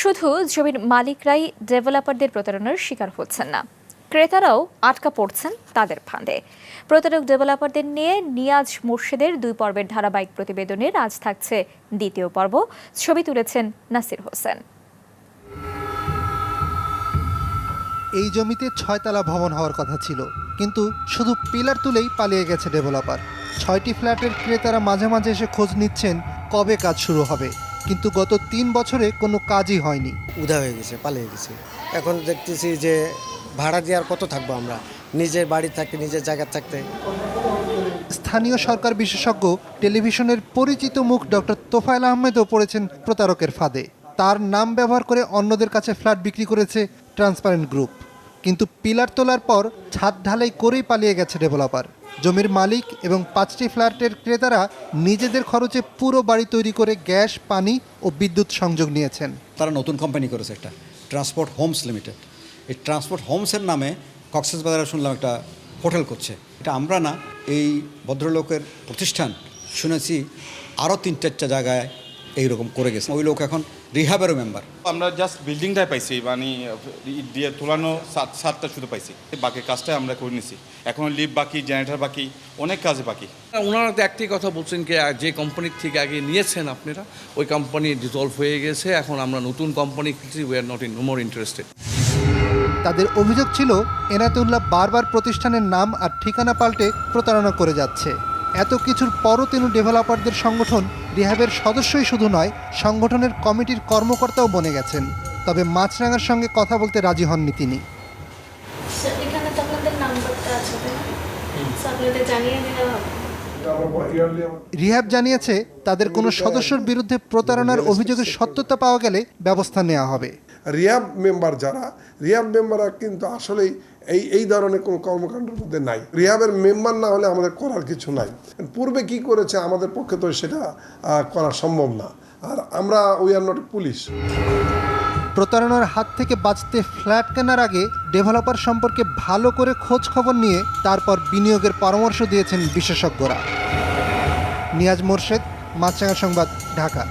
শুধু জমির মালিকরাই ডেভেলপারদের প্রতারণার শিকার হচ্ছেন না, ক্রেতারাও আটকা পড়ছেন তাদের ফাঁদে। প্রতারক ডেভেলপারদের নিয়ে নিয়াজ মোর্শেদের 2 পর্বের ধারাবাহিক প্রতিবেদনের আজ থাকছে দ্বিতীয় পর্ব। ছবি তুলেছেন নাসির হোসেন। এই জমিতে 6তলা ভবন হওয়ার কথা ছিল, কিন্তু শুধু পিলার তুলেই পালিয়ে গেছে ডেভেলপার। 6টি ফ্ল্যাটের ক্রেতারা মাঝে মাঝে এসে খোঁজ নিচ্ছেন কবে কাজ শুরু হবে, কিন্তু গত 3 বছরে কোনো কাজই হয়নি। উধাও হয়ে গেছে, পালিয়ে গেছে। এখন দেখতেছি যে ভাড়া দিয়ে আর কত থাকবো আমরা, নিজের বাড়ি থাকতে নিজের জায়গা থাকতে। স্থানীয় সরকার বিশেষজ্ঞ টেলিভিশনের পরিচিত মুখ ডক্টর তোফায়েল আহমেদও পড়েছেন প্রতারকের ফাঁদে। তার নাম ব্যবহার করে অন্যদের কাছে ফ্ল্যাট বিক্রি করেছে ট্রান্সপারেন্ট গ্রুপ, কিন্তু পিলার তোলার পর ছাদ ঢালাই করেই পালিয়ে গেছে ডেভেলপার। জমির মালিক এবং 5টি ফ্ল্যাটের ক্রেতারা নিজেদের খরচে পুরো বাড়ি তৈরি করে গ্যাস, পানি ও বিদ্যুৎ সংযোগ নিয়েছেন। তারা নতুন কোম্পানি করেছে একটা, ট্রান্সপোর্ট হোমস লিমিটেড। এই ট্রান্সপোর্ট হোমসের নামে কক্সবাজারে শুনলাম একটা হোটেল করছে। এটা আমরা না, এই ভদ্রলোকের প্রতিষ্ঠান শুনেছি আরও 3-4টা জায়গায় এইরকম করে গেছে। ওই লোক এখন রিহাবেরও মেম্বার। আমরা জাস্ট বিল্ডিংটাই পাইছি, মানে ইট দিয়ে তোলানো সাতটা শুধু পাইছি, বাকি কাজটাই আমরা করে নিছি। এখন লিফট বাকি, জেনারেটর বাকি, অনেক কাজ বাকি। ওনারা তো একটি কথা বলছেন কি, যে কোম্পানির থেকে আগে নিয়েছেন আপনারা, ওই কোম্পানি ডিসলভ হয়ে গেছে, এখন আমরা নতুন কোম্পানি খুঁজছি, we are not more interested. তাদের অভিযোগ ছিল এনায়েতুল্লাহ বারবার প্রতিষ্ঠানের নাম আর ঠিকানা পাল্টে প্রতারণা করে যাচ্ছে। এত কিছুর পরও তিনি ডেভেলপারদের সংগঠন রিহাবের সদস্যই শুধু নয়, সংগঠনের কমিটির কর্মকর্তাও বনে গেছেন। তবে মাছরাঙার সঙ্গে কথা বলতে রাজি হননি তিনি। রিহাব জানিয়েছে তাদের কোনো সদস্যের বিরুদ্ধে প্রতারণার অভিযোগের সত্যতা পাওয়া গেলে ব্যবস্থা নেওয়া হবে। রিহাব মেম্বার যারা, রিহাব মেম্বাররা কিন্তু আসলেই এই ধরনের কোনো কর্মকাণ্ডের মধ্যে নাই। রিহাবের মেম্বার না হলে আমাদের করার কিছু নাই। পূর্বে কি করেছে আমাদের পক্ষে তো সেটা করা সম্ভব না, আর আমরা উই আর নট পুলিশ। প্রতারণার হাত থেকে বাঁচতে ফ্ল্যাট কেনার আগে ডেভেলপার সম্পর্কে ভালো করে খোঁজ খবর নিয়ে তারপর বিনিয়োগের পরামর্শ দিয়েছেন বিশেষজ্ঞরা। নিয়াজ মোর্শেদ, মাছরাঙা সংবাদ, ঢাকা।